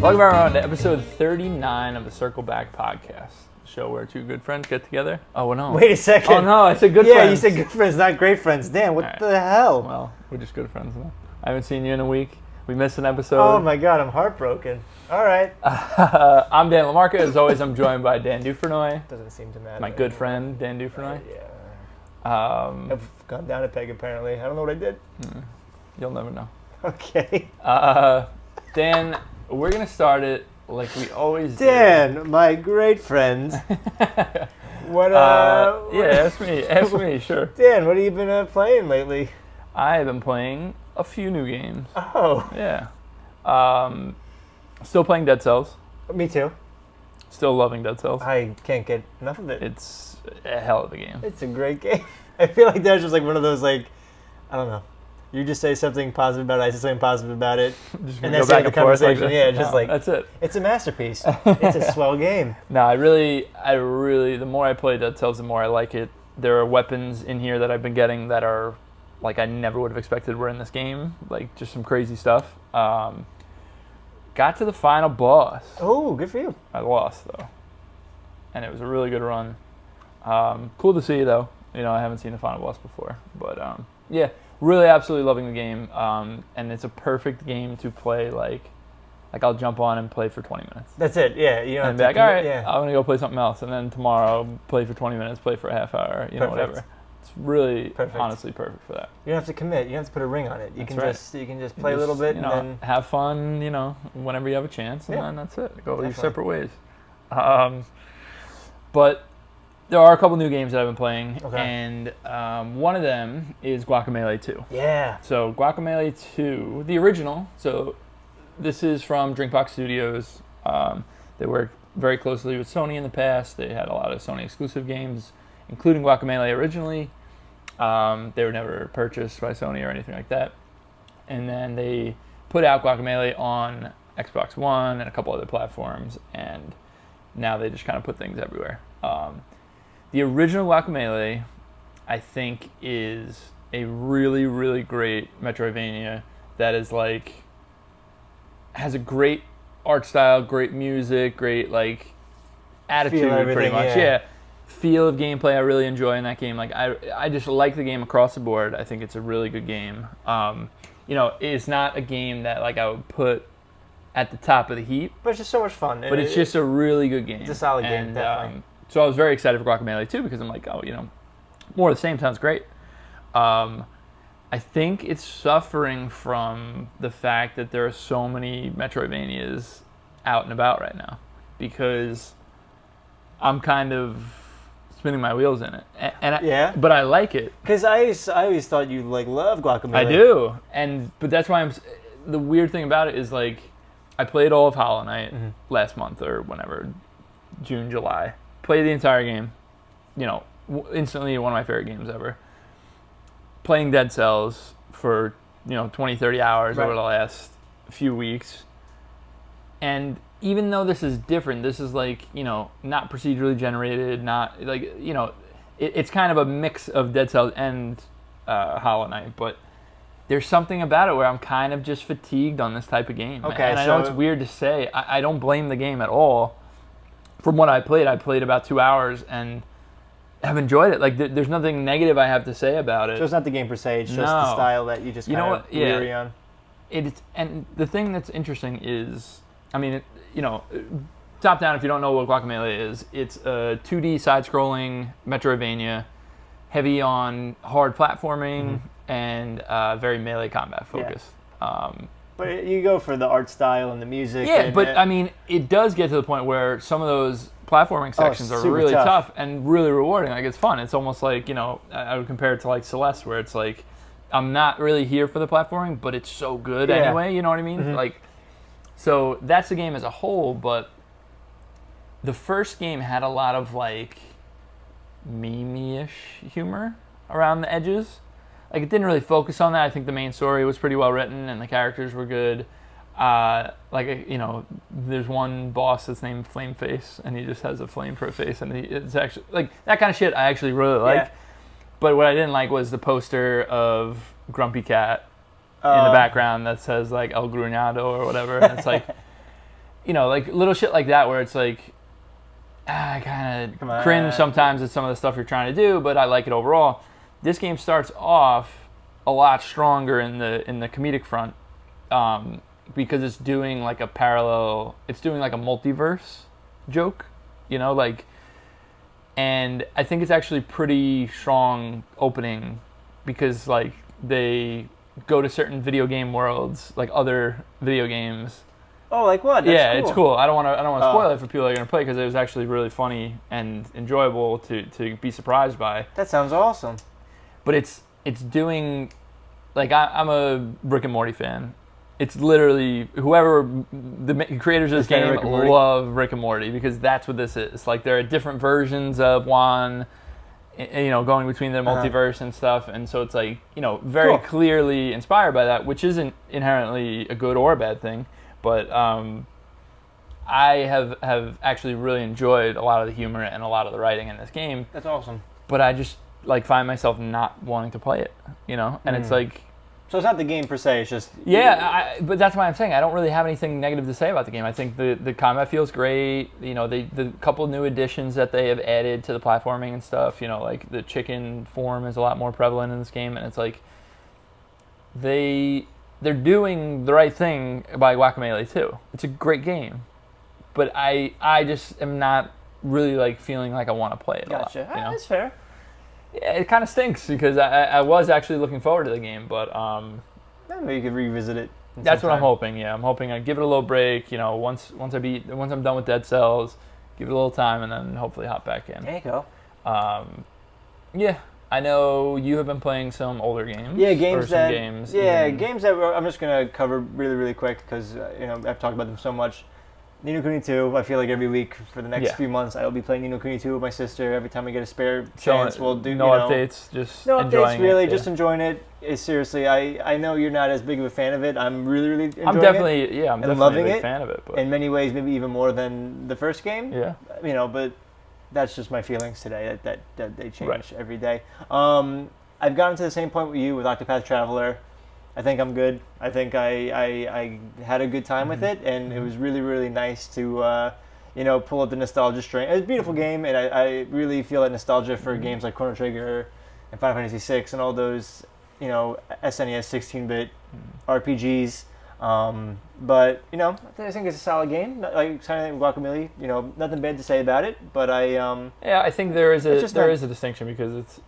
Welcome everyone to episode 39of the Circle Back podcast, the show where two good friends get together. Oh no! Wait a second. Oh no! I said good friends. Yeah, you said good friends, not great friends. Dan, what the hell? Well, we're just good friends now. I haven't seen you in a week. We missed an episode. Oh my god, I'm heartbroken. All right. I'm Dan LaMarca. As always, I'm joined by Dan Dufrenoy. Doesn't seem to matter. My good friend, Dan Dufrenoy. Yeah. I've gone down a peg apparently. I don't know what I did. You'll never know. Okay. Dan, we're going to start it like we always do. Dan, my great friend. What? Yeah, ask me, sure. Dan, what have you been playing lately? I have been playing a few new games. Oh. Yeah. Still playing Dead Cells. Me too. Still loving Dead Cells. I can't get enough of it. It's a hell of a game. It's a great game. I feel like that's just like one of those, like, I don't know. You just say something positive about it, I say something positive about it, and that's the conversation. Like yeah, just like that's it. It's a masterpiece. It's a swell game. No, I really, the more I play Dead Cells, the more I like it. There are weapons in here that I've been getting that are, like, I never would have expected were in this game. Like, just some crazy stuff. Got to the final boss. Oh, good for you. I lost, though. And it was a really good run. Cool to see, though. You know, I haven't seen the final boss before. But, yeah, really absolutely loving the game. And it's a perfect game to play, like I'll jump on and play for 20 minutes. That's it, yeah. You know, and be like, all right, I'm going to go play something else. And then tomorrow, play for 20 minutes, play for a half hour, you know, whatever. It's really, honestly perfect for that. You don't have to commit. You don't have to put a ring on it. You can just play a little bit, and then have fun. You know, whenever you have a chance, and then that's it. Go your separate ways. But there are a couple new games that I've been playing, and one of them is Guacamelee 2. Yeah. So Guacamelee 2, the original. So this is from Drinkbox Studios. They worked very closely with Sony in the past. They had a lot of Sony exclusive games, including Guacamelee originally. They were never purchased by Sony or anything like that. And then they put out Guacamelee on Xbox One and a couple other platforms, and now they just kind of put things everywhere. The original Guacamelee, I think, is a really, really great Metroidvania that is like, has a great art style, great music, great like attitude, pretty much. Yeah. Feel of gameplay I really enjoy in that game. Like I just like the game across the board. I think it's a really good game. You know, it's not a game that like I would put at the top of the heap. But it's just so much fun. But it's just a really good game. It's a solid game, definitely. So I was very excited for Guacamelee 2 because I'm like, oh, you know, more of the same sounds great. I think it's suffering from the fact that there are so many Metroidvanias out and about right now because I'm kind of spinning my wheels in it, but I like it because I always thought you like love Guacamelee. I do, but that's why the weird thing about it is like I played all of Hollow Knight last month or whenever, June, July. Played the entire game, you know, instantly one of my favorite games ever. Playing Dead Cells for 20, 30 hours over the last few weeks, and even though this is different, this is like, not procedurally generated, not like, it's kind of a mix of Dead Cells and Hollow Knight, but there's something about it where I'm kind of just fatigued on this type of game. Okay, and I know it's weird to say. I don't blame the game at all. From what I played about 2 hours and have enjoyed it. Like, there's nothing negative I have to say about it. So it's not the game per se, it's just the style that you just kind of weary on. And the thing that's interesting is, I mean, top down, if you don't know what Guacamelee is, it's a 2D side-scrolling Metroidvania, heavy on hard platforming and very melee combat focused. But you go for the art style and the music. Yeah, but I mean, it does get to the point where some of those platforming sections are really tough and really rewarding. Like, it's fun. It's almost like, I would compare it to like Celeste, where it's like, I'm not really here for the platforming, but it's so good anyway. You know what I mean? Like, so that's the game as a whole. But the first game had a lot of like meme-ish humor around the edges. Like, it didn't really focus on that. I think the main story was pretty well written and the characters were good. There's one boss that's named Flameface, and he just has a flame for a face, and it's actually like that kind of shit I actually really like. Yeah. But what I didn't like was the poster of Grumpy Cat in the background that says like El Gruñado or whatever, and it's like like little shit like that where it's like, I kind of cringe sometimes at some of the stuff you're trying to do, but I like it overall. This game starts off a lot stronger in the comedic front because it's doing like a multiverse joke, and I think it's actually pretty strong opening because like they go to certain video game worlds, like other video games. Oh, like what? That's cool. It's cool. I don't want to spoil it for people that are going to play because it was actually really funny and enjoyable to be surprised by. That sounds awesome. But it's doing, like, I'm a Rick and Morty fan. It's literally whoever the creators of this game love Rick and Morty because that's what this is. Like there are different versions of Juan, going between the multiverse and stuff, and so it's like very clearly inspired by that, which isn't inherently a good or a bad thing. But I have actually really enjoyed a lot of the humor and a lot of the writing in this game. That's awesome. But I just find myself not wanting to play it, and it's like. So it's not the game per se. It's just but that's why I'm saying I don't really have anything negative to say about the game. I think the combat feels great. The couple new additions that they have added to the platforming and stuff. Like the chicken form is a lot more prevalent in this game, and it's like they're doing the right thing by Guacamelee too. It's a great game, but I just am not really feeling like I want to play it a lot. Gotcha. That's fair. Yeah, it kind of stinks because I was actually looking forward to the game, but maybe you could revisit it. That's what I'm hoping. Yeah, I'm hoping I give it a little break. Once I'm done with Dead Cells, give it a little time, and then hopefully hop back in. There you go. Yeah. I know you have been playing some older games. Yeah, games that I'm just gonna cover really, really quick because I've talked about them so much. Ni no Kuni 2. I feel like every week for the next few months I will be playing Ni no Kuni 2 with my sister. Every time I get a spare chance, we'll do updates. Just no enjoying updates. Really, it, just enjoying it. Seriously, I know you're not as big of a fan of it. I'm really, really enjoying I'm definitely loving a big it. fan of it. But in many ways, maybe even more than the first game. Yeah. But that's just my feelings today. That they change every day. I've gotten to the same point with you with Octopath Traveler. I think I'm good. I think I had a good time with it, and it was really, really nice to pull up the nostalgia string. It's a beautiful game, and I really feel that nostalgia for games like Chrono Trigger and Final Fantasy VI and all those SNES 16-bit RPGs. But I think it's a solid game. Like Silent Guacamelee, nothing bad to say about it. But I think there is a distinction because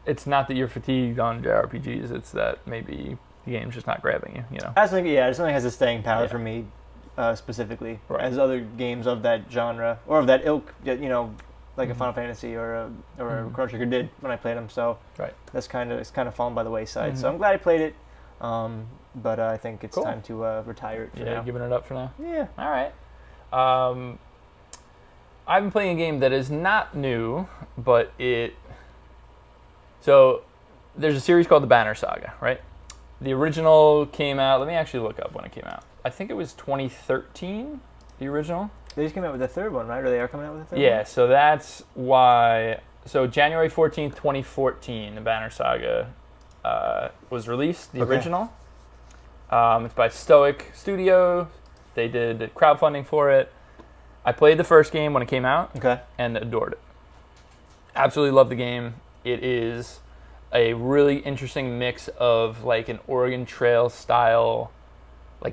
it's not that you're fatigued on JRPGs. It's that maybe the game's just not grabbing you. I just think something has a staying power for me specifically, as other games of that genre or of that ilk. Like a Final Fantasy or a Chrono Trigger did when I played them. So it's kind of fallen by the wayside. So I'm glad I played it. But I think it's time to retire it for now. Giving it up for now? Yeah. All right. I've been playing a game that is not new, but So there's a series called The Banner Saga, right? The original came out, let me actually look up when it came out. I think it was 2013, the original. They just came out with the third one, right? Or they are coming out with the third one? Yeah, so that's why... So January 14th, 2014, The Banner Saga was released, the original. It's by Stoic Studio. They did crowdfunding for it. I played the first game when it came out and adored it. Absolutely love the game. It is a really interesting mix of an Oregon Trail style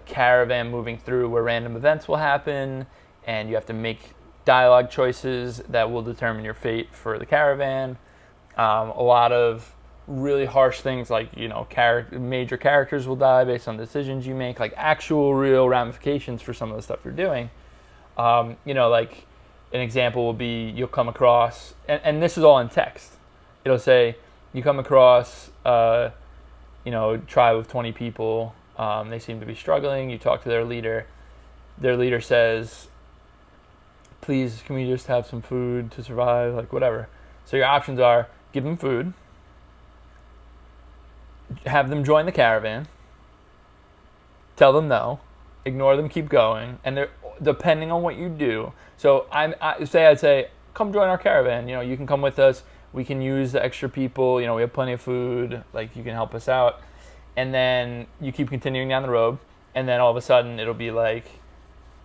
caravan moving through where random events will happen and you have to make dialogue choices that will determine your fate for the caravan. A lot of really harsh things major characters will die based on decisions you make, actual real ramifications for some of the stuff you're doing. An example will be you'll come across, and this is all in text. It'll say you come across, a tribe of 20 people. They seem to be struggling. You talk to their leader. Their leader says, please, can we just have some food to survive? Whatever. So your options are give them food, have them join the caravan, tell them no, ignore them, keep going, and they're depending on what you do. So I'd say, come join our caravan. You can come with us. We can use the extra people. We have plenty of food. You can help us out. And then you keep continuing down the road, and then all of a sudden it'll be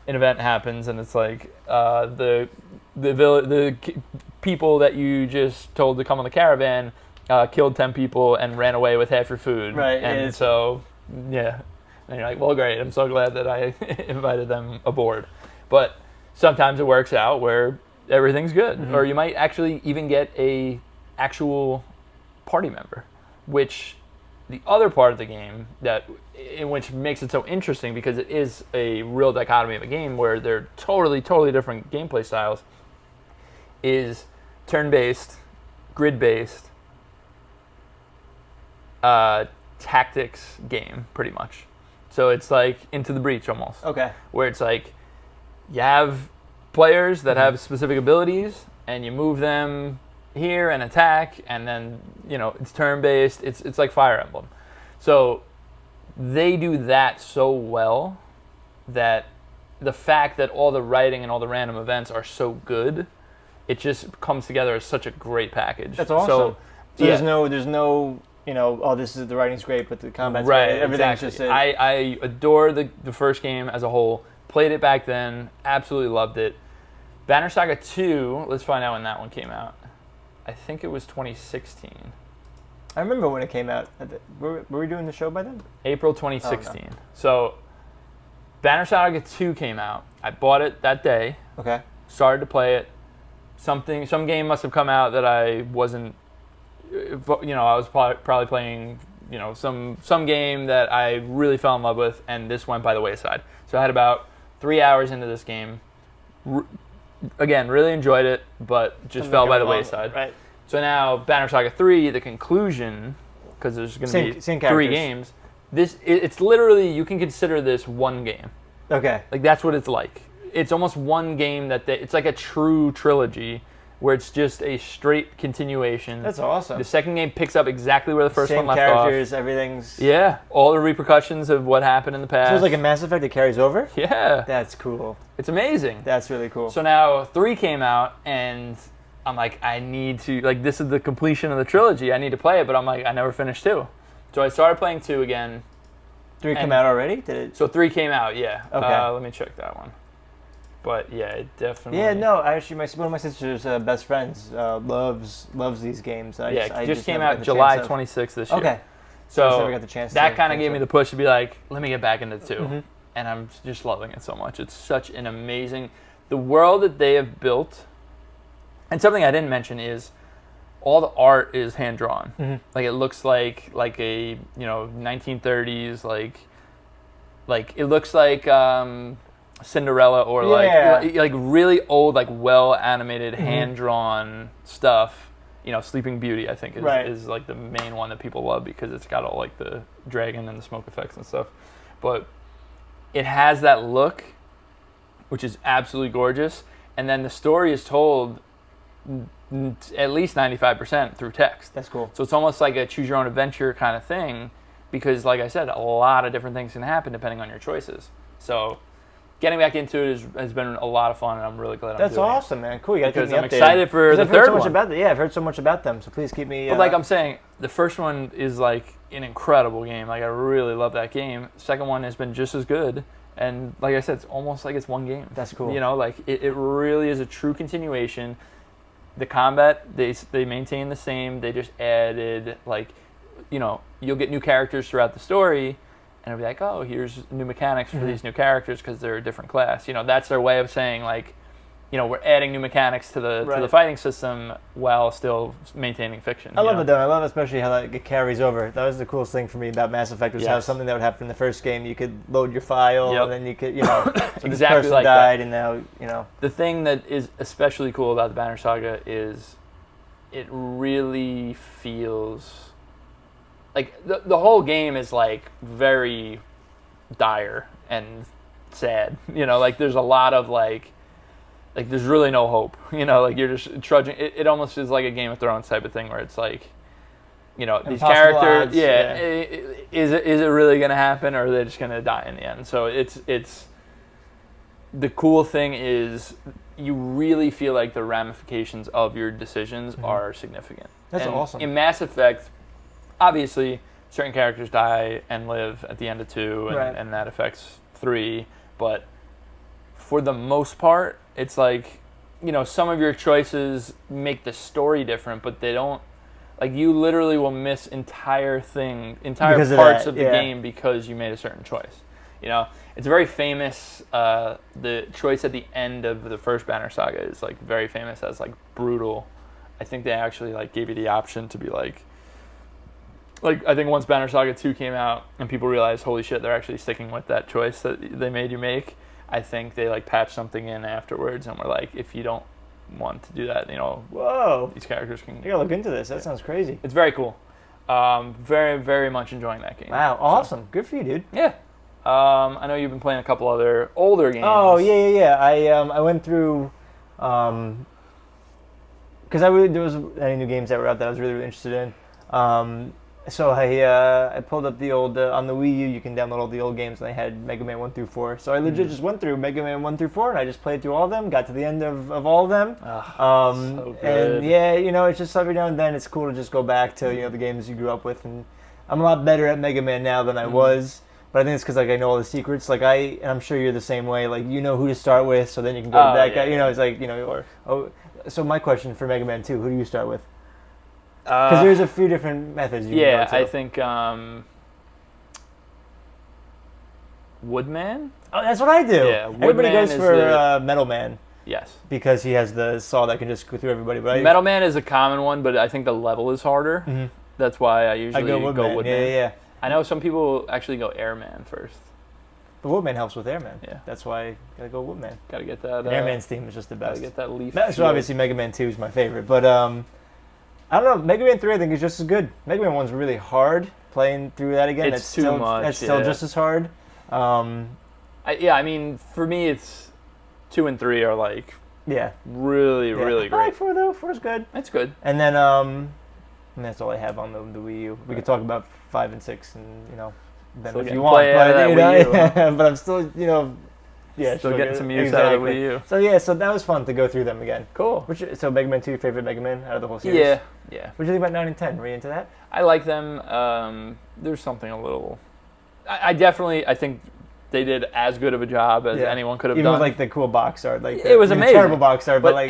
an event happens and it's like the people that you just told to come on the caravan killed 10 people and ran away with half your food. Right. And so, yeah. And you're like, well, great. I'm so glad that I invited them aboard. But sometimes it works out where everything's good. Mm-hmm. Or you might actually even get a actual party member, which the other part of the game which makes it so interesting because it is a real dichotomy of a game where they're totally different gameplay styles, is turn-based, grid-based, tactics game, pretty much. So it's like Into the Breach almost. Okay. Where it's like you have players that have specific abilities and you move them here and attack, and then, it's turn-based. It's like Fire Emblem. So they do that so well that the fact that all the writing and all the random events are so good, it just comes together as such a great package. That's awesome. So there's no the writing's great, but the combat's right, great. Everything's exactly. just I adore the first game as a whole. Played it back then, absolutely loved it. Banner Saga 2, let's find out when that one came out. I think it was 2016. I remember when it came out. Were we doing the show by then? April 2016. Oh, no. So Banner Saga 2 came out. I bought it that day. Okay. Started to play it. Some game must have come out that I wasn't, I was probably playing, some game that I really fell in love with, and this went by the wayside. So I had about 3 hours into this game. Again, really enjoyed it, but just fell by the wayside. Right. So now Banner Saga 3, the conclusion, because there's going to be same 3 games. It's literally, you can consider this one game. Okay. Like, that's what it's like. It's almost one game it's like a true trilogy where it's just a straight continuation. That's awesome. The second game picks up exactly where the first one left off. Same characters, everything's... Yeah, all the repercussions of what happened in the past. So it's like a Mass Effect that carries over? Yeah. That's cool. It's amazing. That's really cool. So now 3 came out, and I'm like, I need to... Like, this is the completion of the trilogy. I need to play it, but I'm like, I never finished 2. So I started playing 2 again. 3 come out already? Did it? So 3 came out, yeah. Okay. Let me check that one. But yeah, it definitely. Yeah, no. Actually, one of my sister's best friends loves these games. It just came out July 26th this year. Okay. So I just never got the chance that kind of gave me the push to be like, let me get back into 2, Mm-hmm. and I'm just loving it so much. It's such an amazing, the world that they have built, and something I didn't mention is all the art is hand drawn. Mm-hmm. Like, it looks like a 1930s like it looks like. Cinderella or like really old, like well animated, hand drawn stuff. Sleeping Beauty I think is like the main one that people love because it's got all like the dragon and the smoke effects and stuff. But it has that look, which is absolutely gorgeous. And then the story is told at least 95% through text. That's cool. So it's almost like a choose your own adventure kind of thing because, like I said, a lot of different things can happen depending on your choices. So getting back into it has been a lot of fun, and I'm really glad I'm doing it. That's awesome, man. Cool. You got to keep me updated. I'm excited for the third one. I've heard so much about them, so please keep me... But like I'm saying, the first one is like an incredible game. Like, I really love that game. The second one has been just as good, and like I said, it's almost like it's one game. That's cool. Like it really is a true continuation. The combat, they maintain the same. They just added, like, you'll get new characters throughout the story, and it'll be like, oh, here's new mechanics for these new characters because they're a different class. That's their way of saying, like, we're adding new mechanics to the fighting system while still maintaining fiction. I love it, though. I love especially how it carries over. That was the coolest thing for me about Mass Effect was how something that would happen in the first game, you could load your file, and then you could, so exactly this person like died, that. And now, The thing that is especially cool about the Banner Saga is it really feels... Like, the whole game is, like, very dire and sad. Like, there's a lot of, like, there's really no hope. Like, you're just trudging. It almost is like a Game of Thrones type of thing where it's like, these Impossible characters, odds, is it really going to happen, or are they just going to die in the end? So it's the cool thing is you really feel like the ramifications of your decisions are significant. That's awesome. In Mass Effect, obviously, certain characters die and live at the end of 2, and that affects 3. But for the most part, it's like, some of your choices make the story different, but they don't. Like, you literally will miss entire parts of the game because you made a certain choice. It's very famous. The choice at the end of the first Banner Saga is like very famous as like brutal. I think they actually like gave you the option to be like I think once Banner Saga 2 came out and people realized, holy shit, they're actually sticking with that choice that they made you make. I think they like patched something in afterwards and were like, if you don't want to do that, whoa, these characters can. You gotta look into this. That sounds crazy. It's very cool. Very, very much enjoying that game. Wow, awesome. So, good for you, dude. Yeah. I know you've been playing a couple other older games. Oh, yeah. I went through, because there was any new games that were out that I was really, really interested in. So I pulled up the old, on the Wii U, you can download all the old games, and I had Mega Man 1 through 4. So I legit just went through Mega Man 1 through 4, and I just played through all of them, got to the end of all of them. So good. And yeah, it's just every now and then it's cool to just go back to, the games you grew up with. And I'm a lot better at Mega Man now than I was. But I think it's because I know all the secrets. And I'm sure you're the same way. Who to start with, so then you can go to that guy. It's like So my question for Mega Man 2: who do you start with? Because there's a few different methods. You can go to. I think Woodman. Oh, that's what I do. Yeah, everybody goes for Metal Man. Yes. Because he has the saw that can just go through everybody. But Metal Man is a common one, but I think the level is harder. Mm-hmm. That's why I usually go Woodman. Yeah. I know some people actually go Airman first. But Woodman helps with Airman. Yeah. That's why I gotta go Woodman. Gotta get that. Airman's theme is just the best. Gotta get that leaf. So obviously Mega Man 2 is my favorite. But I don't know. Mega Man 3 I think is just as good. Mega Man 1's really hard. Playing through that again, it's too much. That's still just as hard. I mean, for me, it's 2 and 3 are like really really great. I like 4 though. 4's good. It's good. And then and that's all I have on the Wii U. We could talk about 5 and 6 and then still if you want. But I'm still still getting some use out of the Wii U. So that was fun to go through them again. Cool. So Mega Man 2, your favorite Mega Man out of the whole series? Yeah. What do you think about 9 and 10? Were you into that? I like them. There's something a little. I think they did as good of a job as anyone could have done. Even with the cool box art, it was amazing. Terrible box art, but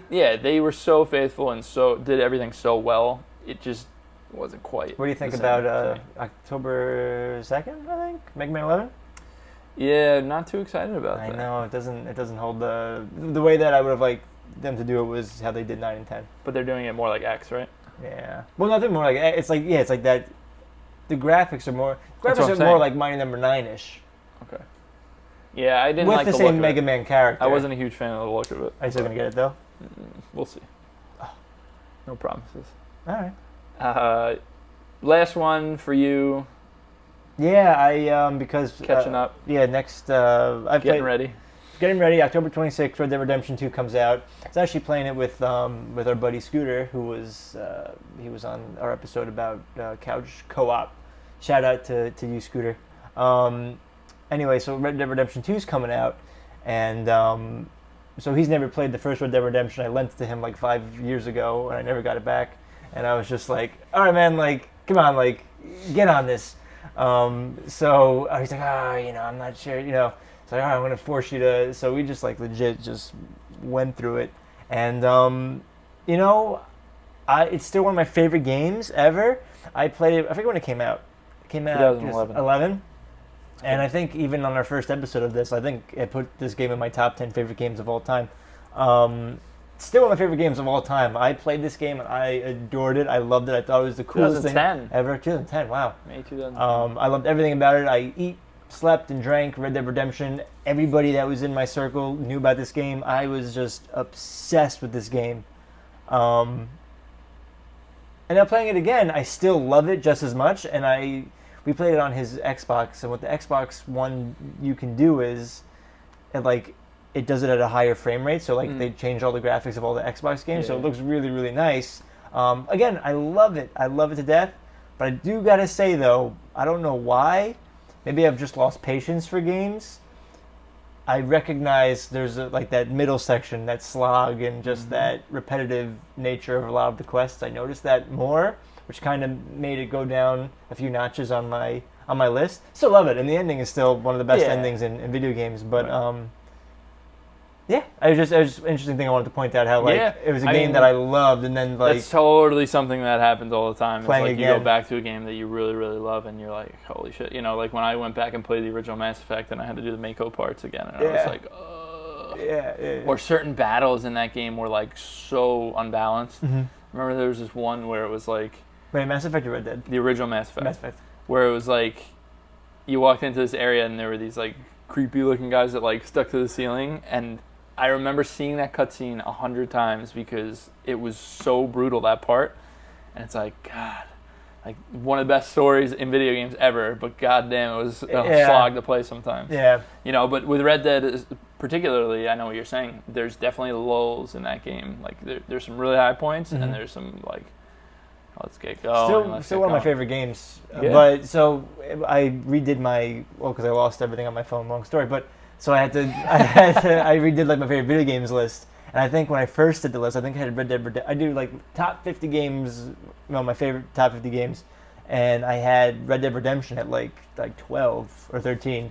they were so faithful and did everything so well. It just wasn't quite. What do you think about October 2nd? I think Mega Man 11. Yeah, not too excited about that. I know it doesn't hold the way that I would have liked them to do it was how they did 9 and 10. But they're doing it more like X, right? Yeah. Well, nothing more like it's like that. The graphics are more like Mighty Number 9-ish. Okay. Yeah, I didn't with like the look same of Mega it. Man character. I wasn't a huge fan of the look of it. Are you still gonna get it though? We'll see. No promises. All right. Last one for you. Yeah, I because catching up. Yeah, next getting ready. Getting ready. October 26th, Red Dead Redemption 2 comes out. I was actually playing it with our buddy Scooter, who was he was on our episode about couch co-op. Shout out to you, Scooter. Anyway, so Red Dead Redemption 2 is coming out, and so he's never played the first Red Dead Redemption. I lent it to him 5 years ago, and I never got it back. And I was just like, all right, man, come on, get on this. So he's like, I'm not sure, It's like, all right, I'm going to force you to. So we just legit just went through it. And, it's still one of my favorite games ever. I played it, I forget when it came out. It came out 2011. And I think even on our first episode of this, I think I put this game in my top 10 favorite games of all time. Still one of my favorite games of all time. I played this game and I adored it. I loved it. I thought it was the coolest thing ever. 2010, wow. May 2010. I loved everything about it. I slept and drank Red Dead Redemption. Everybody that was in my circle knew about this game. I was just obsessed with this game. And now playing it again, I still love it just as much. And we played it on his Xbox. And what the Xbox One you can do is, it does it at a higher frame rate, so they change all the graphics of all the Xbox games, so it looks really, really nice. Again, I love it. I love it to death. But I do gotta say though, I don't know why. Maybe I've just lost patience for games. I recognize there's that middle section, that slog, and just that repetitive nature of a lot of the quests. I noticed that more, which kind of made it go down a few notches on my list. Still love it, and the ending is still one of the best endings in video games. But Yeah, it was just an interesting thing I wanted to point out how it was a game that I loved, and then that's totally something that happens all the time. It's like again. You go back to a game that you really, really love, and you're like, holy shit. Like when I went back and played the original Mass Effect, and I had to do the Mako parts again, and I was like, ugh. Yeah. Or certain battles in that game were like so unbalanced. Mm-hmm. Remember there was this one where it was like... Wait, Mass Effect or Red Dead? The original Mass Effect. Mass Effect. Where it was like, you walked into this area, and there were these like creepy looking guys that like stuck to the ceiling, and I remember seeing that cutscene 100 times because it was so brutal, that part. And it's like, God, like one of the best stories in video games ever, but goddamn, it was a slog to play sometimes. Yeah. But with Red Dead particularly, I know what you're saying. There's definitely lulls in that game. Like there's some really high points, and there's some like, let's get going. Still one of my favorite games. Yeah. But so I redid because I lost everything on my phone. Long story, but. So I redid like my favorite video games list, and I think when I first did the list, I think I had Red Dead Redemption. I do like top 50 games, my favorite top 50 games, and I had Red Dead Redemption at like 12 or 13.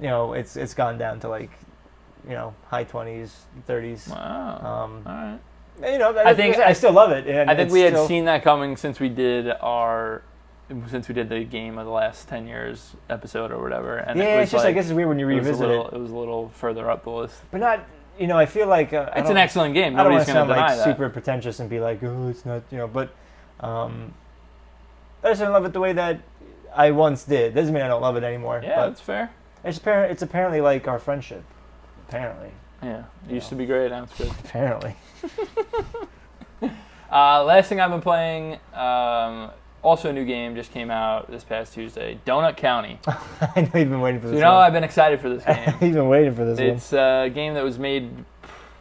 It's gone down to like, high 20s, 30s. Wow. All right. I think I still love it. And I think we had seen that coming since we did the game of the last 10 years episode or whatever. And it's just, I guess it's weird when you revisit it. It was a little further up the list. But not, I feel like... it's an excellent game. I don't want Nobody's to going to sound deny that. Super pretentious and be like, oh, it's not, but I just don't love it the way that I once did. Doesn't mean I don't love it anymore. Yeah, but that's fair. It's apparently like our friendship. Apparently. Yeah, it used to be great, now it's good. Apparently. Last thing I've been playing... also a new game just came out this past Tuesday, Donut County. I know you've been waiting for this one. I've been excited for this game. You've been waiting for this one. It's a game that was made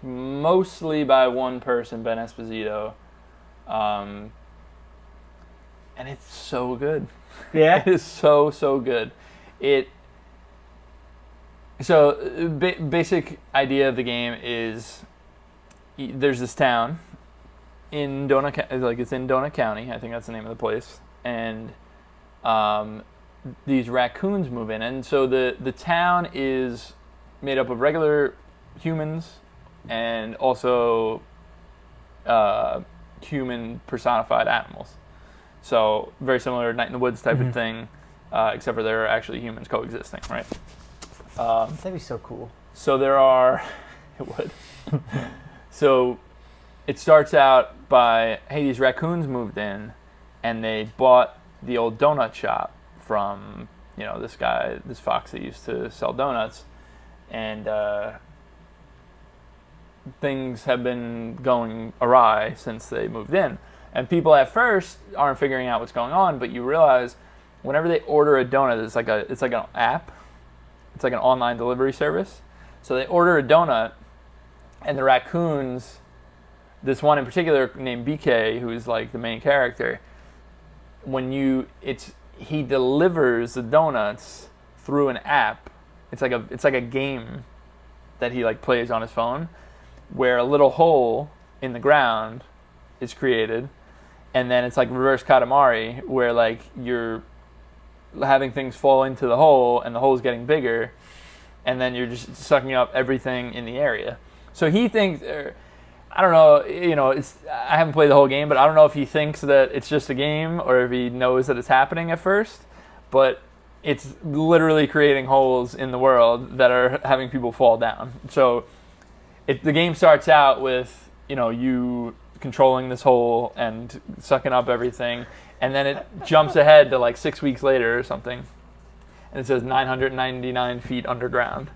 mostly by one person, Ben Esposito. And it's so good. Yeah? It is so, so good. Basic idea of the game is there's this town in it's in Donut County. I think that's the name of the place. And these raccoons move in. And so the town is made up of regular humans and also human personified animals. So very similar Night in the Woods type of thing, except for there are actually humans coexisting, right? That'd be so cool. So there are... It would. So... It starts out by, hey, these raccoons moved in, and they bought the old donut shop from, this fox that used to sell donuts, and things have been going awry since they moved in. And people at first aren't figuring out what's going on, but you realize whenever they order a donut, it's like an app, it's like an online delivery service. So they order a donut, and the raccoons... This one in particular named BK, who's like the main character, he delivers the donuts through an app. It's like a game that he like plays on his phone, where a little hole in the ground is created, and then it's like reverse Katamari, where like you're having things fall into the hole, and the hole's getting bigger, and then you're just sucking up everything in the area. So he thinks. I don't know, I haven't played the whole game, but I don't know if he thinks that it's just a game or if he knows that it's happening at first, but it's literally creating holes in the world that are having people fall down. So the game starts out with, you controlling this hole and sucking up everything, and then it jumps ahead to like 6 weeks later or something, and it says 999 feet underground.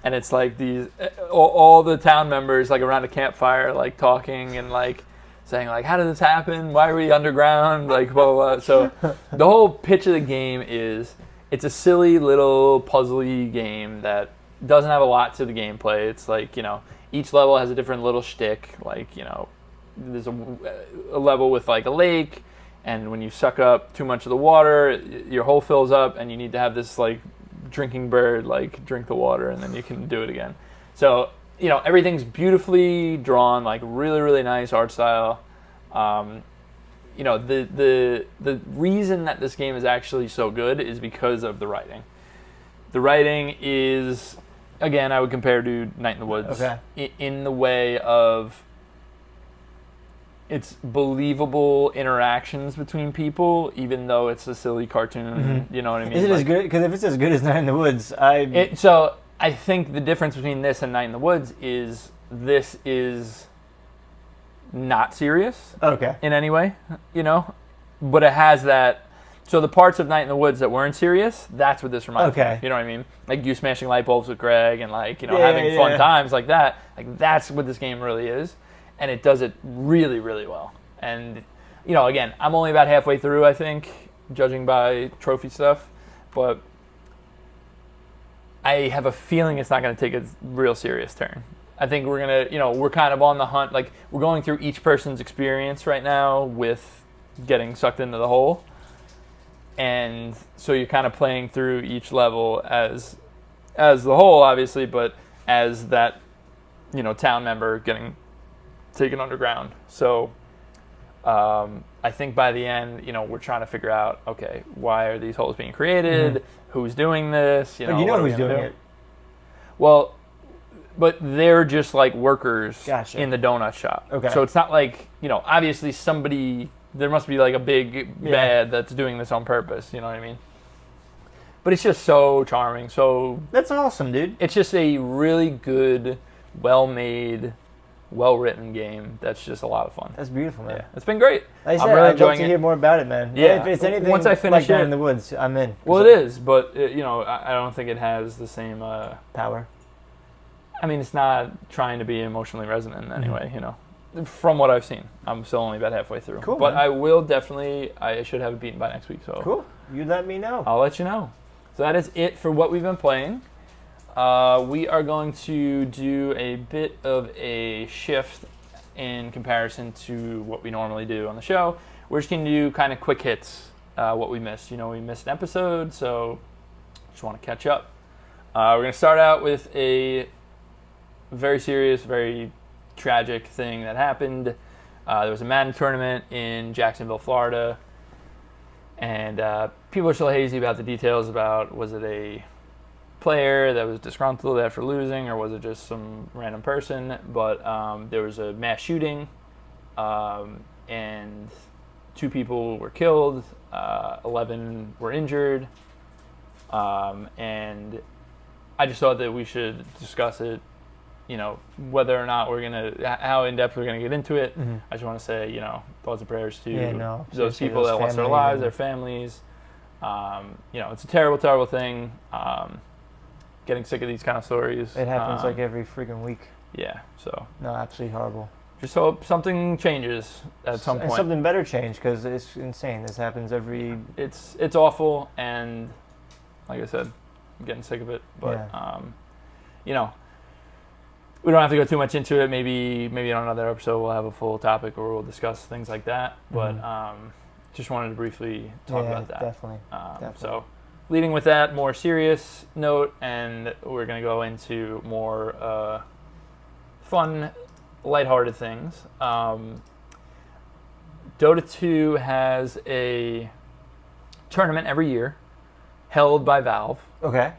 And it's like these, all the town members like around a campfire, like talking and like saying like, how did this happen? Why are we underground? Like, blah, blah, blah. So the whole pitch of the game is it's a silly little puzzly game that doesn't have a lot to the gameplay. It's like, each level has a different little shtick. Like, there's a level with like a lake, and when you suck up too much of the water, your hole fills up, and you need to have this like drinking bird like drink the water, and then you can do it again. So everything's beautifully drawn, like really, really nice art style. The reason that this game is actually so good is because of the writing. The writing is again, I would compare to Night in the Woods. Okay. In the way of it's believable interactions between people, even though it's a silly cartoon. You know what I mean? Is it as good? Because if it's as good as Night in the Woods, So I think the difference between this and Night in the Woods is this is not serious. Okay. In any way, but it has that. So the parts of Night in the Woods that weren't serious, that's what this reminds me of. You know what I mean? Like you smashing light bulbs with Greg and having fun times like that. Like that's what this game really is. And it does it really, really well. And, again, I'm only about halfway through, I think, judging by trophy stuff. But I have a feeling it's not going to take a real serious turn. I think we're going to, we're kind of on the hunt. Like, we're going through each person's experience right now with getting sucked into the hole. And so you're kind of playing through each level as the whole, obviously, but as that, town member getting taken underground. So I think by the end, we're trying to figure out, okay, why are these holes being created? Who's doing this? But you know who's doing it. Well, but they're just like workers Gotcha. in the donut shop. Okay. So it's not like, obviously there must be like a big bad that's doing this on purpose. You know what I mean? But it's just so charming. So that's awesome, dude. It's just a really good, well-made, well-written game that's just a lot of fun. That's beautiful, man. Yeah, it's been great. Like I said, I'm really I'd love enjoying to it. hear more about it, man. Yeah. If it's anything once I finish like Night in the Woods, I'm in. Well, it is, but I don't think it has the same power. I mean, it's not trying to be emotionally resonant in any way, From what I've seen, I'm still only about halfway through. Cool, but man. I will definitely. I should have it beaten by next week. So cool. You let me know. I'll let you know. So that is it for what we've been playing. We are going to do a bit of a shift in comparison to what we normally do on the show. We're just going to do kind of quick hits, what we missed. We missed an episode, so just want to catch up. We're going to start out with a very serious, very tragic thing that happened. There was a Madden tournament in Jacksonville, Florida, and people are still hazy about the details about was it a player that was disgruntled after losing or was it just some random person, but there was a mass shooting and 2 people were killed, 11 were injured, and I just thought that we should discuss it, whether or not how in-depth we're going to get into it. I just want to say, thoughts and prayers to those people that lost their lives, their families. It's a terrible, terrible thing. Getting sick of these kind of stories. It happens like every freaking week. Yeah, so. No, absolutely horrible. Just hope something changes at some point. And something better change, because it's insane. This happens every... It's awful, and like I said, I'm getting sick of it. But, we don't have to go too much into it. Maybe on another episode we'll have a full topic where we'll discuss things like that. But just wanted to briefly talk about that. Definitely. So leading with that more serious note, and we're going to go into more fun, lighthearted things. Dota 2 has a tournament every year held by Valve. Okay.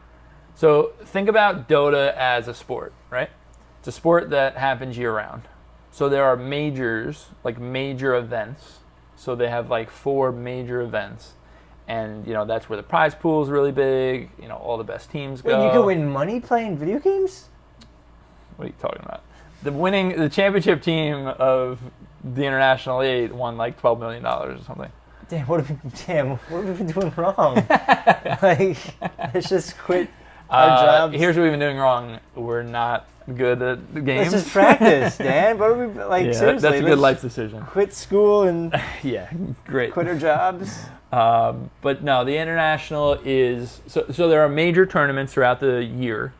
So think about Dota as a sport, right? It's a sport that happens year-round. So there are majors, like major events. So they have like 4 major events. And, that's where the prize pool is really big. All the best teams go. Wait, you can win money playing video games? What are you talking about? The championship team of the International 8 won like $12 million or something. Damn, what have we been doing wrong? Let's just quit our jobs. Here's what we've been doing wrong. We're not good at the games. Let's just practice, Dan. What are we seriously? That's a good life decision. Quit school and yeah, great. Quit our jobs. But no, the International is so there are major tournaments throughout the year,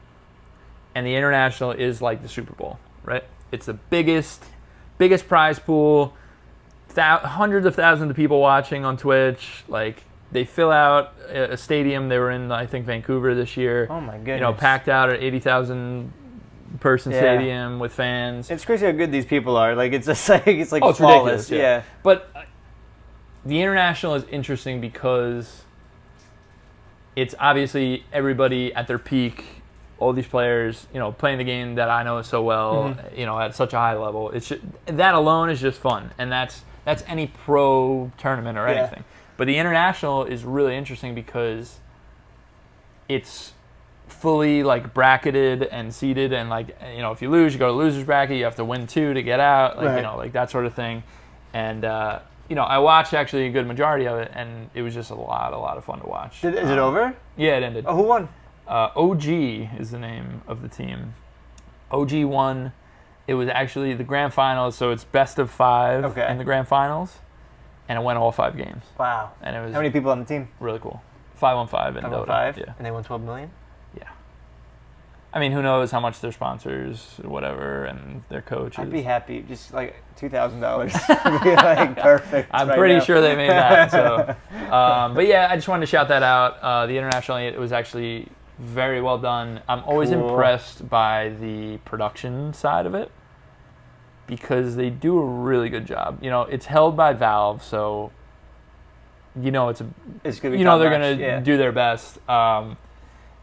and the International is like the Super Bowl, right? It's the biggest prize pool. Hundreds of thousands of people watching on Twitch. Like they fill out a stadium. They were in, I think, Vancouver this year. Oh my goodness! Packed out at 80,000 person stadium with fans. It's crazy how good these people are. Like it's just like it's flawless. Ridiculous. Yeah. But the International is interesting because it's obviously everybody at their peak all these players, playing the game that I know so well, at such a high level. That alone is just fun, and that's any pro tournament or anything. But the international is really interesting because it's fully like bracketed and seeded, and like if you lose, you go to losers bracket. You have to win 2 to get out, like that sort of thing. And I watched actually a good majority of it, and it was just a lot of fun to watch. Is it over? Yeah, it ended. Oh, who won? OG is the name of the team. OG won. It was actually the grand finals, so it's best of 5 in the grand finals, and it went all 5 games. Wow. And it was how many people on the team? Really cool. 5-on-5 in Dota. 5? Yeah. And they won $12 million? Yeah. I mean, who knows how much their sponsors, whatever, and their coaches. I'd be happy, just like $2,000 would be like perfect. I'm pretty sure they made that. So, but yeah, I just wanted to shout that out. The international, it was actually very well done. I'm always impressed by the production side of it because they do a really good job. It's held by Valve, so it's gonna be they're gonna do their best. And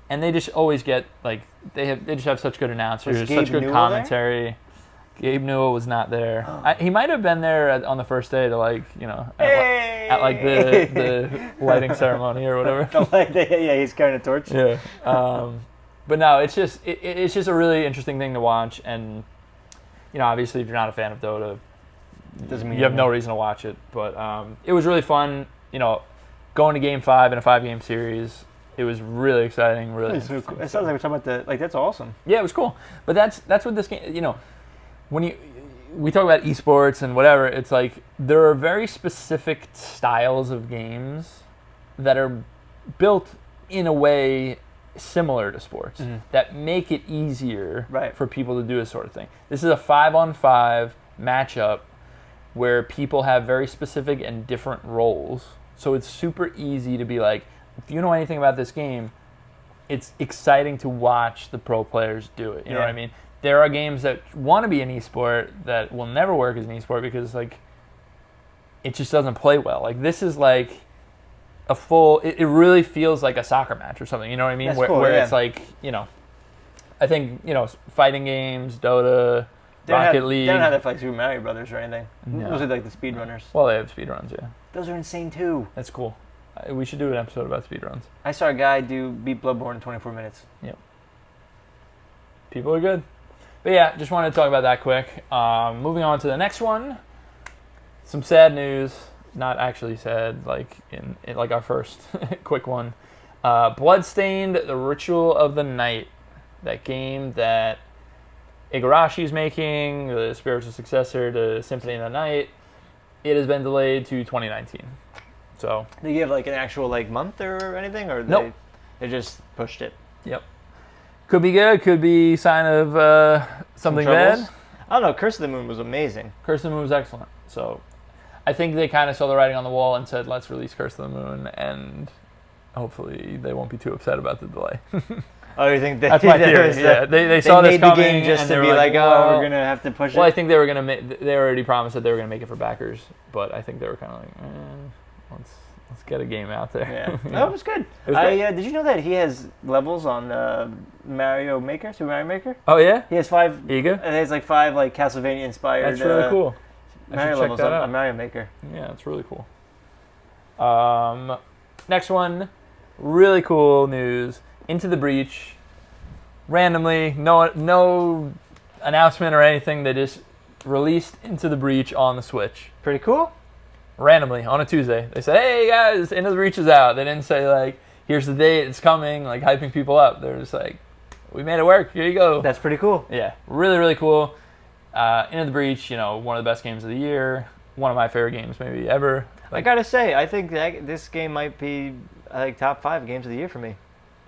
they just always get they just have such good announcers, such good commentary. There? Gabe Newell was not there. He might have been there on the first day to at the lighting ceremony or whatever. He's carrying a torch. Yeah. But no, it's just a really interesting thing to watch, and obviously if you're not a fan of Dota, doesn't mean you have no reason to watch it. But it was really fun. Going to Game 5 in a 5-game series. It was really exciting. Really. So cool. It sounds like we're talking about that's awesome. Yeah, it was cool. But that's what this game. When we talk about esports and whatever, it's like there are very specific styles of games that are built in a way similar to sports that make it easier for people to do this sort of thing. This is a 5-on-5 matchup where people have very specific and different roles. So it's super easy to be like, if you know anything about this game, it's exciting to watch the pro players do it. You know what I mean? There are games that want to be an esport that will never work as an esport because it just doesn't play well. This is like a full. It really feels like a soccer match or something. You know what I mean? That's where cool, it's I think fighting games, Dota, Rocket League. They don't have that like Super Mario Brothers or anything. No. Those are like the speedrunners. Well, they have speedruns, yeah. Those are insane too. That's cool. We should do an episode about speedruns. I saw a guy beat Bloodborne in 24 minutes. Yep. People are good. But yeah, just wanted to talk about that quick. Moving on to the next one. Some sad news. Not actually sad, in our first quick one. Bloodstained: The Ritual of the Night. That game that Igarashi's making, the spiritual successor to Symphony of the Night. It has been delayed to 2019. So they give an actual month or anything, or nope. They just pushed it. Yep. Could be good. Could be sign of something bad. I don't know. Curse of the Moon was amazing. Curse of the Moon was excellent. So I think they kind of saw the writing on the wall and said, let's release Curse of the Moon, and hopefully they won't be too upset about the delay. Oh, you think that's my theory? Yeah, they saw this coming, the game just and to they be were like, oh, we're gonna have to push it. Well, I think they were gonna they already promised that they were gonna make it for backers, but I think they were kind of like, let's get a game out there. Yeah, no, it was good. Did you know that he has levels on Mario Maker, Super Mario Maker? Oh yeah, he has 5. Here you go. He has 5 Castlevania inspired. That's really cool. Mario levels on Mario Maker. Yeah, it's really cool. Next one, really cool news. Into the Breach. Randomly, no announcement or anything. They just released Into the Breach on the Switch. Pretty cool. Randomly on a Tuesday, they said, "Hey guys, Into the Breach is out." They didn't say "Here's the date, it's coming," hyping people up. They're just like, "We made it work. Here you go." That's pretty cool. Yeah, really, really cool. Into the Breach, one of the best games of the year. One of my favorite games maybe ever. I gotta say, I think that this game might be top 5 games of the year for me.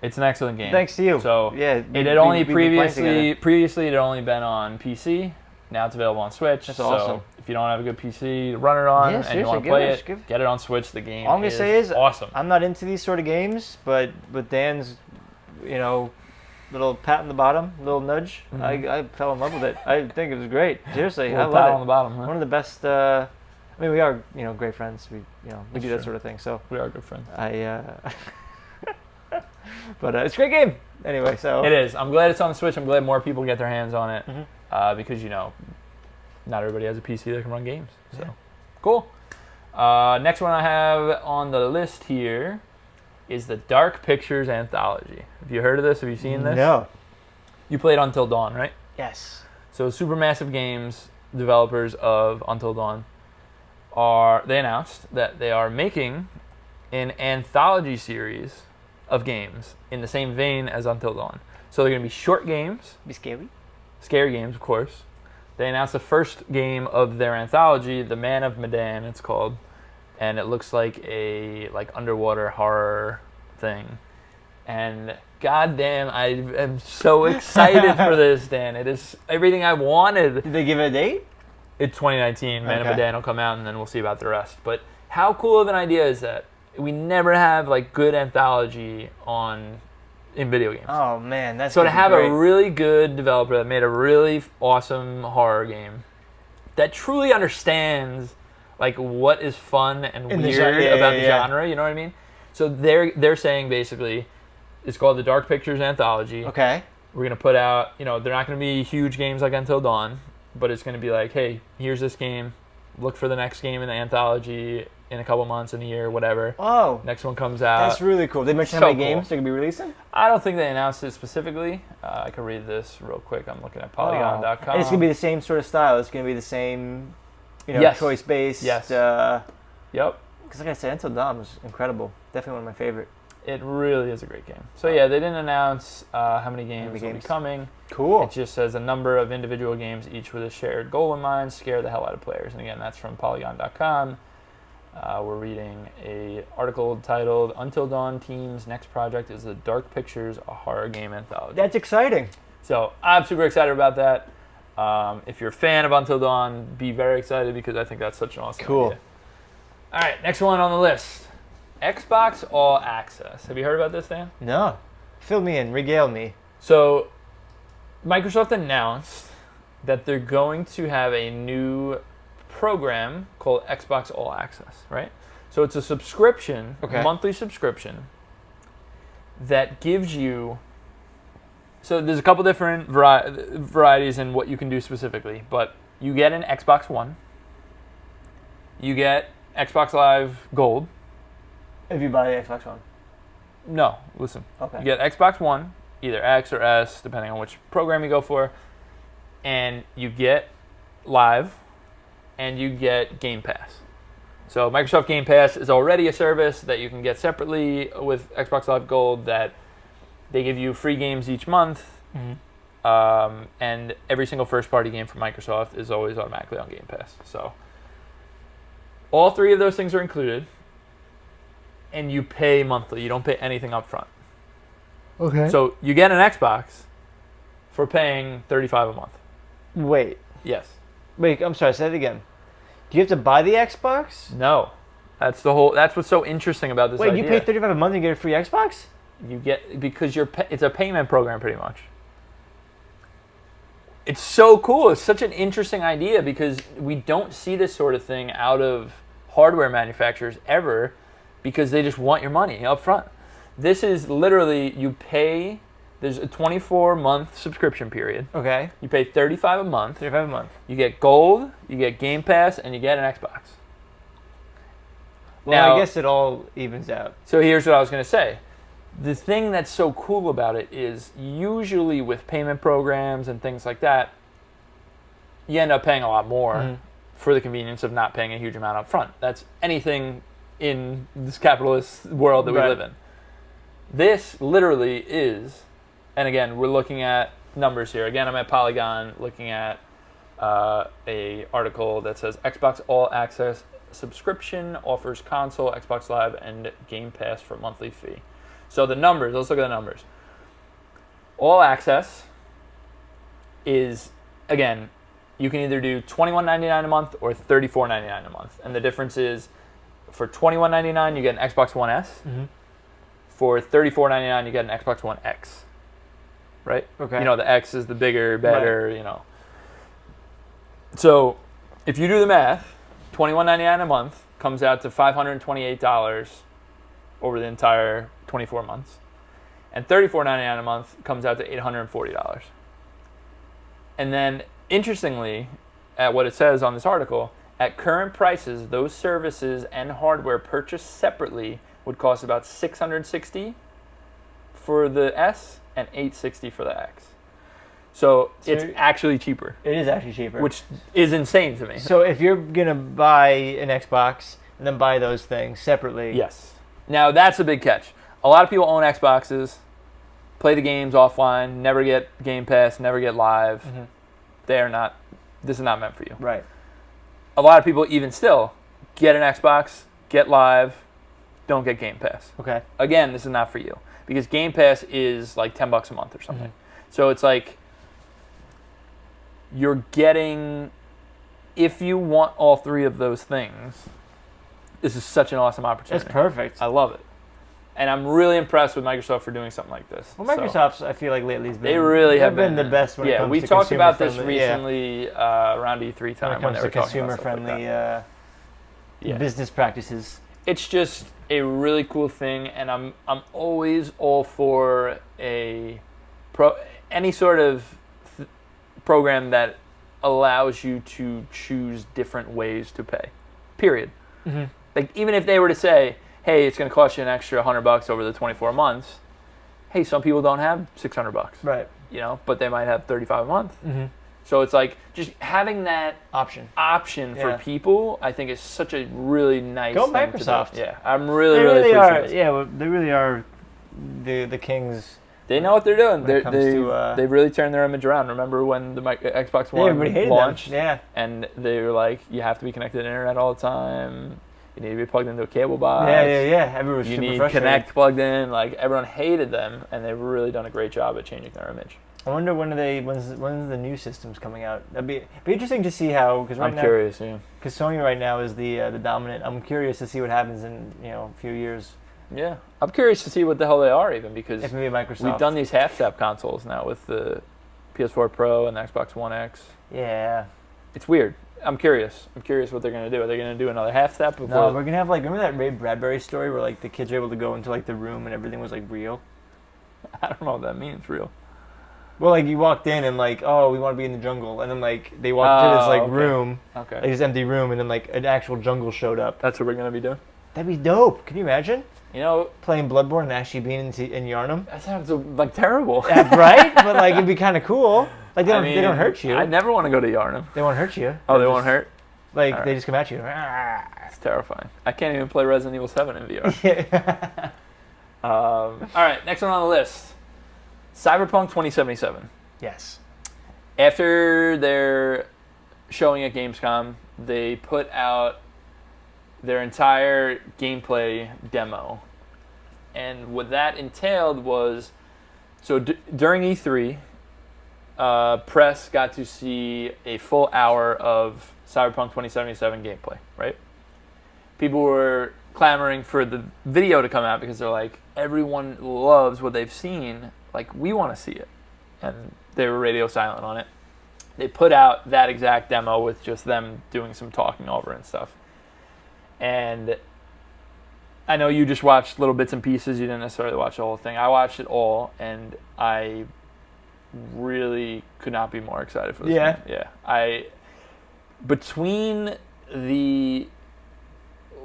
It's an excellent game. Thanks to you. So yeah, it had only previously it had only been on PC. Now it's available on Switch. That's awesome. If you don't have a good PC to run it on and you want to play it, get it on Switch. The game all I'm gonna say is awesome. I'm not into these sort of games, but with Dan's, little pat on the bottom, little nudge, I fell in love with it. I think it was great. Seriously, I love pat it. On the bottom, huh? One of the best. We are great friends. We we do that sort of thing. So we are good friends. But it's a great game. Anyway, so It is. I'm glad it's on the Switch. I'm glad more people get their hands on it because, not everybody has a PC that can run games. So, cool. Next one I have on the list here is the Dark Pictures Anthology. Have you heard of this? Have you seen this? No. You played Until Dawn, right? Yes. So Supermassive Games, developers of Until Dawn, they announced that they are making an anthology series of games in the same vein as Until Dawn. So they're going to be short games. Be scary? Scary games, of course. They announced the first game of their anthology, The Man of Medan, it's called. And it looks like a underwater horror thing. And goddamn, I am so excited for this, Dan. It is everything I wanted. Did they give it a date? It's 2019. Man of Medan will come out, and then we'll see about the rest. But how cool of an idea is that? We never have good anthology in video games. Oh man, that's so to have great. a really good developer that made a really awesome horror game that truly understands what is fun and weird about the genre. You know what I mean? So they're saying basically, it's called the Dark Pictures Anthology. Okay. We're gonna put out. They're not gonna be huge games like Until Dawn, but it's gonna be hey, here's this game. Look for the next game in the anthology in a couple months, in a year, whatever. Oh. Next one comes out. That's really cool. They mentioned how many games they're going to be releasing? I don't think they announced it specifically. I can read this real quick. I'm looking at Polygon.com. And it's going to be the same sort of style. It's going to be the same, choice-based. Yes. Yep. Because like I said, Until Dawn was incredible. Definitely one of my favorite. It really is a great game. So yeah, they didn't announce how many games will be coming. Cool. It just says a number of individual games, each with a shared goal in mind, scare the hell out of players. And again, that's from Polygon.com. We're reading an article titled "Until Dawn Team's Next Project is the Dark Pictures, a Horror Game Anthology." That's exciting. So I'm super excited about that. If you're a fan of Until Dawn, be very excited because I think that's such an awesome idea. All right, next one on the list. Xbox All Access. Have you heard about this, Dan? No. Fill me in. Regale me. So, Microsoft announced that they're going to have a new program called Xbox All Access, right? So it's a subscription, monthly subscription, that gives you... So there's a couple different varieties in what you can do specifically, but you get an Xbox One, you get Xbox Live Gold. If you buy the Xbox One. No, listen. Okay. You get Xbox One, either X or S, depending on which program you go for, and you get Live, and you get Game Pass. So Microsoft Game Pass is already a service that you can get separately with Xbox Live Gold that they give you free games each month, and every single first-party game from Microsoft is always automatically on Game Pass. So all three of those things are included. And you pay monthly. You don't pay anything up front. Okay. So you get an Xbox for paying $35 a month. Wait. Yes. Wait, I'm sorry, say it again. Do you have to buy the Xbox? No. That's what's so interesting about this idea. Wait, you pay $35 a month and get a free Xbox? You get because it's a payment program pretty much. It's so cool. It's such an interesting idea because we don't see this sort of thing out of hardware manufacturers ever. Because they just want your money up front. This is literally, you pay, there's a 24-month subscription period. Okay. You pay $35 a month. $35 a month. You get Gold, you get Game Pass, and you get an Xbox. Well, now, I guess it all evens out. So here's what I was going to say. The thing that's so cool about it is usually with payment programs and things like that, you end up paying a lot more for the convenience of not paying a huge amount up front. That's anything in this capitalist world that we live in. This literally is, and again, we're looking at numbers here. Again, I'm at Polygon looking at a article that says Xbox All Access subscription offers console, Xbox Live, and Game Pass for monthly fee. So the numbers, let's look at the numbers. All Access is, again, you can either do $21.99 a month or $34.99 a month. And the difference is, for $21.99, you get an Xbox One S. For $34.99, you get an Xbox One X. Right? Okay. You know, the X is the bigger, better, you know. So, if you do the math, $21.99 a month comes out to $528 over the entire 24 months. And $34.99 a month comes out to $840. And then, interestingly, at what it says on this article, at current prices, those services and hardware purchased separately would cost about $660 for the S and $860 for the X. So it's actually cheaper. It is actually cheaper. Which is insane to me. So if you're going to buy an Xbox and then buy those things separately. Yes. Now, that's a big catch. A lot of people own Xboxes, play the games offline, never get Game Pass, never get Live. Mm-hmm. This is not meant for you. Right. A lot of people even still get an Xbox, get Live, don't get Game Pass. Okay. Again, this is not for you because Game Pass is like $10 a month or something. Mm-hmm. So it's like you're getting, if you want all three of those things, this is such an awesome opportunity. It's perfect. I love it. And I'm really impressed with Microsoft for doing something like this. Well, Microsoft's, I feel like lately has been... They really have been the best when it comes to we talked about this consumer-friendly, recently around E3 time when it comes to consumer-friendly business practices. It's just a really cool thing, and I'm always all for any sort of program that allows you to choose different ways to pay. Period. Mm-hmm. Like, even if they were to say, hey, it's going to cost you an extra $100 over the 24 months. Hey, some people don't have $600. Right. But they might have $35 a month. Mm-hmm. So it's like just having that option for people, I think is such a really nice Go thing Microsoft. To do. Yeah, I'm really appreciative. Yeah, well, they really are the kings. They know what they're doing. They really turned their image around. Remember when the Xbox One launched? Yeah. And they were like, you have to be connected to the internet all the time. You need to be plugged into a cable box. Yeah. Everyone was you super need frustrated. Kinect plugged in. Like, everyone hated them, and they've really done a great job at changing their image. I wonder when's the new systems coming out? That'd be interesting to see how. Because I'm curious. Yeah. Because Sony right now is the dominant. I'm curious to see what happens in a few years. Yeah, I'm curious to see what the hell they are even because if maybe Microsoft. We've done these half-step consoles now with the PS4 Pro and the Xbox One X. Yeah. It's weird. I'm curious. what they're going to do. Are they going to do another half-step? No, we're going to have remember that Ray Bradbury story where the kids were able to go into the room and everything was real? I don't know what that means, real. Well, you walked in and oh, we want to be in the jungle, and then they walked into this room, this empty room, and then an actual jungle showed up. That's what we're gonna be doing. That'd be dope. Can you imagine? Playing Bloodborne and actually being in Yarnum. That sounds terrible. Right? But it'd be kind of cool. They don't hurt you. I never want to go to Yarnum. They won't hurt you. Oh, they won't hurt. They just come at you. It's terrifying. I can't even play Resident Evil 7 in VR. All right, next one on the list. Cyberpunk 2077. Yes. After their showing at Gamescom, they put out their entire gameplay demo. And what that entailed was, during E3, press got to see a full hour of Cyberpunk 2077 gameplay, right? People were clamoring for the video to come out because they're like, everyone loves what they've seen. We want to see it. And they were radio silent on it. They put out that exact demo with just them doing some talking over and stuff. And I know you just watched little bits and pieces. You didn't necessarily watch the whole thing. I watched it all, and I really could not be more excited for this game. Yeah. Between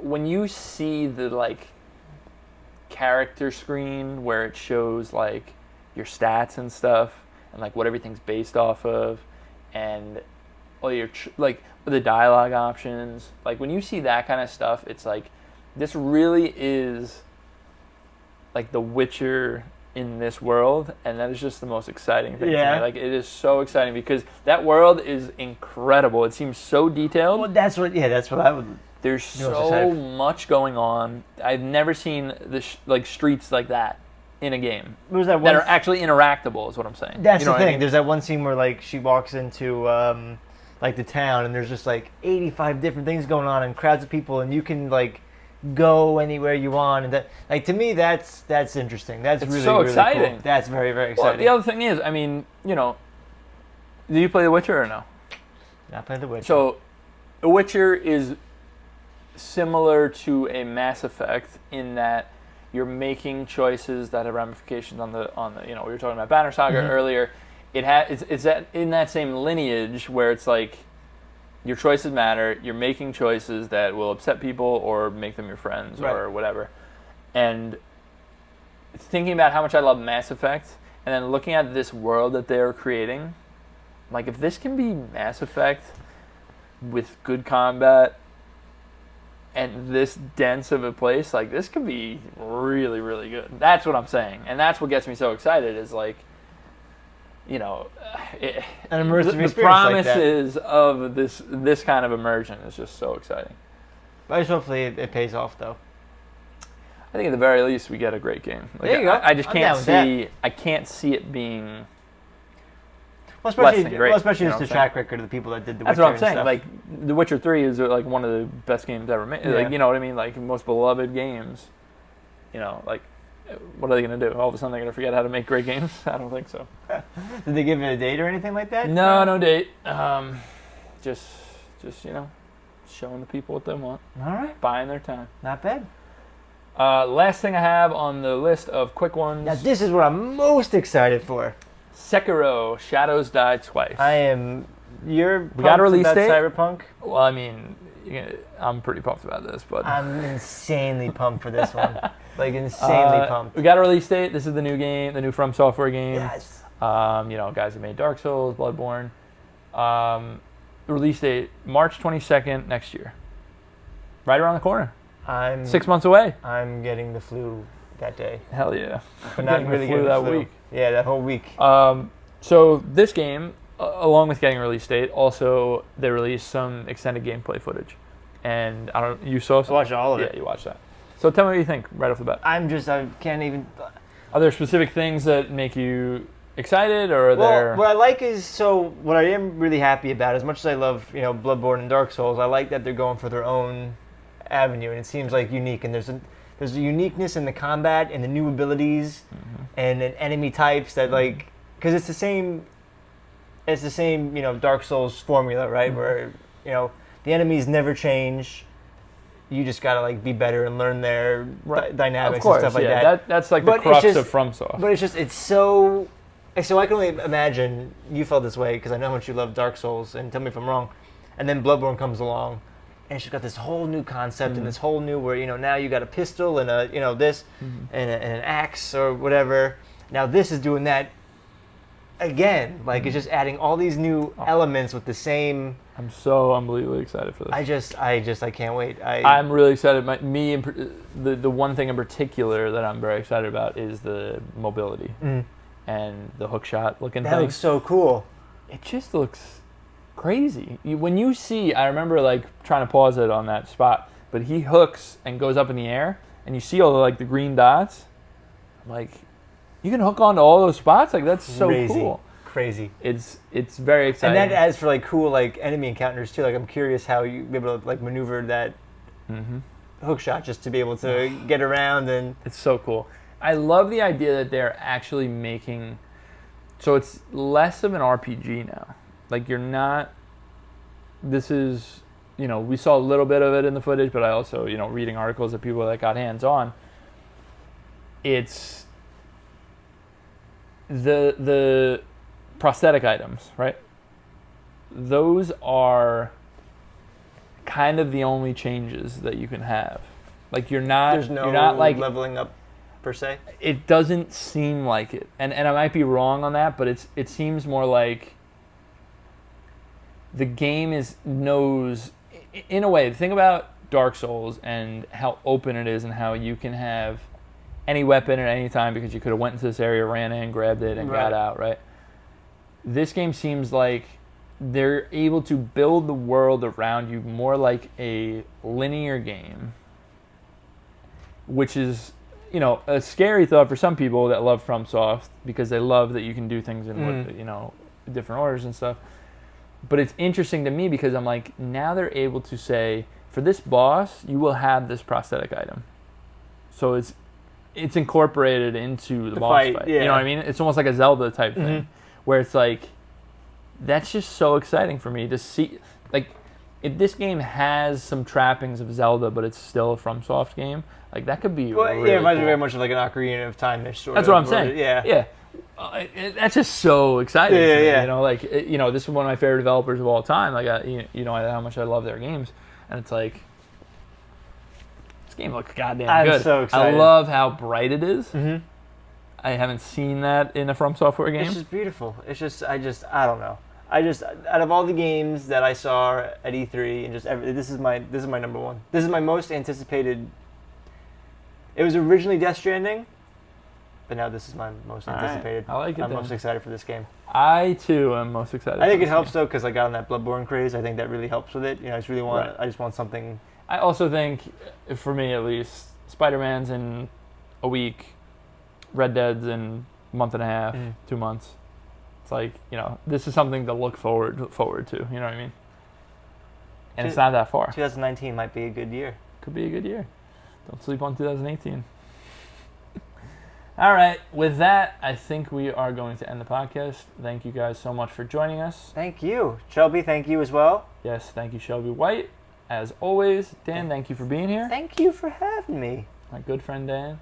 when you see the, character screen where it shows, your stats and stuff, and what everything's based off of, and all your the dialogue options. When you see that kind of stuff, it's this really is The Witcher in this world, and that is just the most exciting thing to me. It is so exciting because that world is incredible. It seems so detailed. Well, that's what I would. There's so much going on. I've never seen the streets like that in a game that are actually interactable, is what I'm saying. That's the thing. I mean? There's that one scene where she walks into the town, and there's just 85 different things going on, and crowds of people, and you can go anywhere you want, and that to me that's interesting. It's really so exciting. Really cool. That's very, very exciting. Well, the other thing is, do you play The Witcher or no? I play The Witcher. So, The Witcher is similar to a Mass Effect in that You're making choices that have ramifications on the we were talking about Banner Saga earlier. It's in that same lineage where it's like your choices matter. You're making choices that will upset people or make them your friends or whatever. And thinking about how much I love Mass Effect, and then looking at this world that they're creating, like if this can be Mass Effect with good combat and this dense of a place, like this could be really, really good. That's what I'm saying, and that's what gets me so excited. Is like, an immersive the experience promises of this kind of immersion is just so exciting. But just hopefully it pays off, though. I think at the very least we get a great game. Like, there you go. I just can't see. I can't see it being. Well, especially, less than great, just the track record of the people that did The Witcher. That's what I'm saying. Stuff. Like, The Witcher 3 is like one of the best games ever made. Yeah. Like, you know what I mean? Like, most beloved games. Like, what are they going to do? All of a sudden they're going to forget how to make great games? I don't think so. Did they give it a date or anything like that? No date. Just showing the people what they want. All right. Buying their time. Not bad. Last thing I have on the list of quick ones. Now, this is what I'm most excited for. Sekiro: Shadows Die Twice. You're We got a release about date? Cyberpunk? Well, I mean, I'm pretty pumped about this, but I'm insanely pumped for this one. Like, insanely pumped. We got a release date. This is the new game, the new From Software game. Yes. Guys who made Dark Souls, Bloodborne. Release date, March 22nd next year. Right around the corner. 6 months away. I'm getting the flu that day. Hell yeah. But not really getting the flu that week. Yeah, that whole week. So this game, along with getting a release date, also they released some extended gameplay footage. And you saw some? I watched all of it. Yeah, you watched that. So tell me what you think right off the bat. I can't even. Are there specific things that make you excited, or are there? What I like is what I am really happy about. As much as I love Bloodborne and Dark Souls, I like that they're going for their own avenue, and it seems like unique. And there's a uniqueness in the combat and the new abilities and enemy types that because it's the same Dark Souls formula, right? Where the enemies never change. You just gotta be better and learn their dynamics of course, and stuff like that. That's like the crux of FromSoft. But it's so I can only imagine you felt this way because I know how much you love Dark Souls, and tell me if I'm wrong. And then Bloodborne comes along, and it's just got this whole new concept and this whole new where now you got a pistol and a this and an axe or whatever. Now this is doing that again. It's just adding all these new elements with the same. I'm so unbelievably excited for this. I can't wait. I'm really excited. The one thing in particular that I'm very excited about is the mobility and the hook shot looking thing. That looks so cool. It just looks crazy. When you see, I remember trying to pause it on that spot, but he hooks and goes up in the air, and you see all the green dots. I'm like, you can hook onto all those spots? That's so cool. Crazy. It's very exciting. And that adds for cool enemy encounters too. I'm curious how you be able to maneuver that hook shot just to be able to get around and. It's so cool. I love the idea that they're actually making. So it's less of an RPG now. You're not. This is we saw a little bit of it in the footage, but I also reading articles of people that got hands on. It's the prosthetic items, right? Those are kind of the only changes that you can have. You're not. There's no you're not leveling up, per se. It doesn't seem like it, and I might be wrong on that, but it seems more like the game knows in a way. The thing about Dark Souls and how open it is, and how you can have any weapon at any time because you could have went into this area, ran in, grabbed it, and got out, right? This game seems like they're able to build the world around you more like a linear game, which is, a scary thought for some people that love FromSoft because they love that you can do things in different orders and stuff. But it's interesting to me because I'm like, now they're able to say, for this boss, you will have this prosthetic item. So it's incorporated into the boss fight. Yeah. You know what I mean? It's almost like a Zelda type thing, where it's that's just so exciting for me to see. if this game has some trappings of Zelda, but it's still a FromSoft game, like that could be. Well, really yeah, it reminds me cool. very much of like an Ocarina of Time-ish sort That's of. what I'm saying. Yeah. That's just so exciting. Yeah, to me, yeah. You know, like this is one of my favorite developers of all time. Like, how much I love their games, and it's like this game looks goddamn good. I'm so excited. I love how bright it is. Mm-hmm. I haven't seen that in a From Software game. It's just beautiful. It's just, I don't know. Out of all the games that I saw at E3 and this is my number one. This is my most anticipated. It was originally Death Stranding, but now this is my most anticipated. I like it. I'm most excited for this game. I too am most excited. I think it helps though because I got on that Bloodborne craze. I think that really helps with it. I just really want. Right. I just want something. I also think, for me at least, Spider-Man's in a week, Red Dead's in a month and a half, 2 months. It's like, this is something to look forward to, you know what I mean? And it's not that far. 2019 might be a good year. Could be a good year. Don't sleep on 2018. All right, with that, I think we are going to end the podcast. Thank you guys so much for joining us. Thank you. Shelby, thank you as well. Yes, thank you, Shelby White. As always, Dan, thank you for being here. Thank you for having me. My good friend Dan.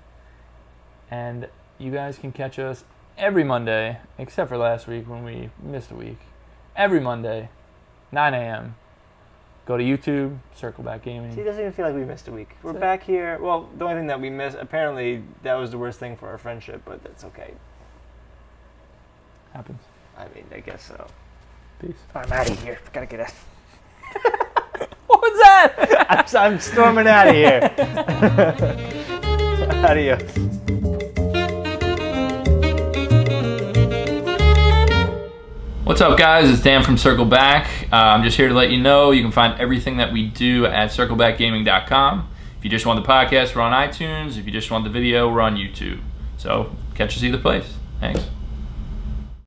And you guys can catch us every Monday, except for last week when we missed a week. Every Monday, 9 a.m. Go to YouTube, Circle Back Gaming. See, it doesn't even feel like we missed a week. We're back here. Well, the only thing that we missed, apparently, that was the worst thing for our friendship, but that's okay. Happens. I mean, I guess so. Peace. I'm out of here. I gotta get out. What was that? I'm storming out of here. Adios. What's up, guys? It's Dan from Circle Back. I'm just here to let you know you can find everything that we do at circlebackgaming.com. If you just want the podcast, we're on iTunes. If you just want the video, we're on YouTube. So catch us either place. Thanks.